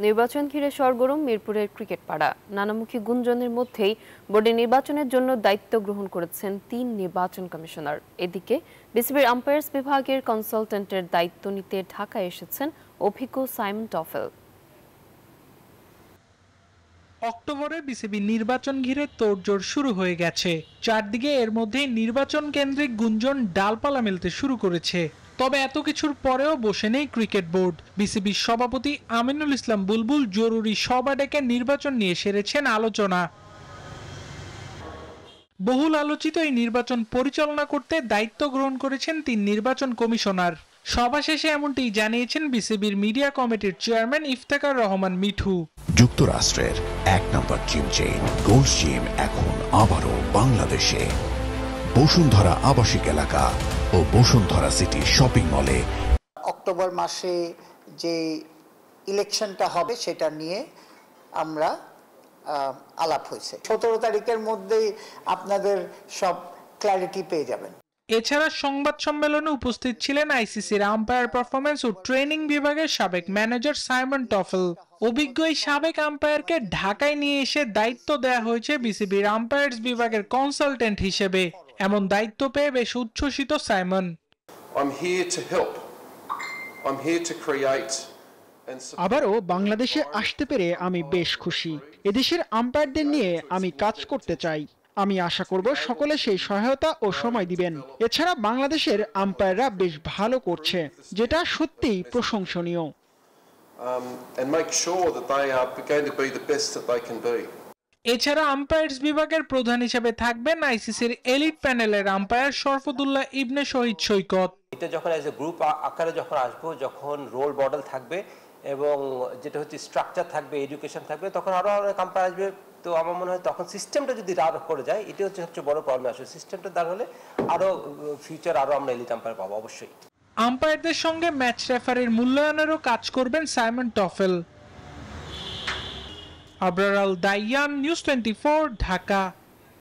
নির্বাচন ঘিরে সরগরম মিরপুরের ক্রিকেট পাড়া। নানামুখী গুঞ্জনের মধ্যেই বোর্ডে নির্বাচনের জন্য দায়িত্ব গ্রহণ করেছেন ৩ নির্বাচন কমিশনার। এদিকে বিসিবির আম্পায়ার্স বিভাগের কনসালটেন্টের দায়িত্ব নিতে ঢাকায় এসেছেন অভিজ্ঞ সাইমন টফেল। অক্টোবরে বিসিবি নির্বাচন ঘিরে তোড়জোড় শুরু হয়ে গেছে। চারদিকে এর মধ্যেই নির্বাচন কেন্দ্রিক গুঞ্জন ডালপালা মেলতে শুরু করেছে। তবে এত কিছুর পরেও বসে নেই ক্রিকেট বোর্ড। বিসিবির সভাপতি আমিনুল ইসলাম বুলবুল জরুরি সভা ডেকে নির্বাচন নিয়ে সেরেছেন আলোচনা। বহুল আলোচিত এই নির্বাচন পরিচালনা করতে দায়িত্ব গ্রহণ করেছেন ৩ নির্বাচন কমিশনার। সভা শেষে এমনটি জানিয়েছেন বিসিবির মিডিয়া কমিটির চেয়ারম্যান ইফতেখার রহমান মিঠু। যুক্তরাষ্ট্রের ১ নম্বর জিম চেইন গোল্ডস জিম এখন আবারও বাংলাদেশে। বসুন্ধরা আবাসিক এলাকা ও বসুন্ধরা সিটি শপিং মলে অক্টোবর মাসে যে ইলেকশনটা হবে সেটা নিয়ে আমরা আলাপ হয়েছে। ১৭ তারিখের মধ্যেই আপনাদের সব ক্ল্যারিটি পেয়ে যাবেন। এছাড়া সংবাদ সম্মেলনে উপস্থিত ছিলেন আইসিসির আম্পায়ার পারফরমেন্স ও ট্রেনিং বিভাগের সাবেক ম্যানেজার সাইমন টফেল। অভিজ্ঞ এই সাবেক আম্পায়ারকে ঢাকায় নিয়ে এসে দায়িত্ব দেওয়া হয়েছে বিসিবির আম্পায়ার্স বিভাগের কনসালটেন্ট হিসেবে। এমন দায়িত্ব পেয়ে বেশ উচ্ছ্বসিত সাইমন। আবারও বাংলাদেশে আসতে পেরে আমি বেশ খুশি। এদেশের আম্পায়ারদের নিয়ে আমি কাজ করতে চাই। আমি আশা করব সকলে সেই সহায়তা ও সময় দিবেন। এছাড়া বাংলাদেশের আম্পায়াররা বেশ ভালো করছে, যেটা সত্যিই প্রশংসনীয়। এছাড়া আম্পায়ার্স বিভাগের প্রধান হিসেবে থাকবেন আইসিসির এলিট প্যানেলের আম্পায়ার শরফুদ্দুল্লাহ ইবনে শহীদ সৈকত। এটা যখন এজ এ গ্রুপ আকারে যখন আসবো, যখন রোল মডেল থাকবে এবং যেটা হচ্ছে স্ট্রাকচার থাকবে, এডুকেশন থাকবে, তখন আরো অনেক আম্পায়ার আসবে। তো আমার মনে হয় তখন সিস্টেমটা যদি রান করে যায়, এটা হচ্ছে সবচেয়ে বড় প্রবলেম আসবে। সিস্টেমটা দাঁড় হলে আরো ফিউচার আরো আমরা এলিট আম্পায়ার পাবো অবশ্যই। আম্পায়ারদের সঙ্গে ম্যাচ রেফারির মূল্যায়নেরও কাজ করবেন সাইমন টফেল। আবরার আল দাইয়ান, নিউজ 24, ঢাকা।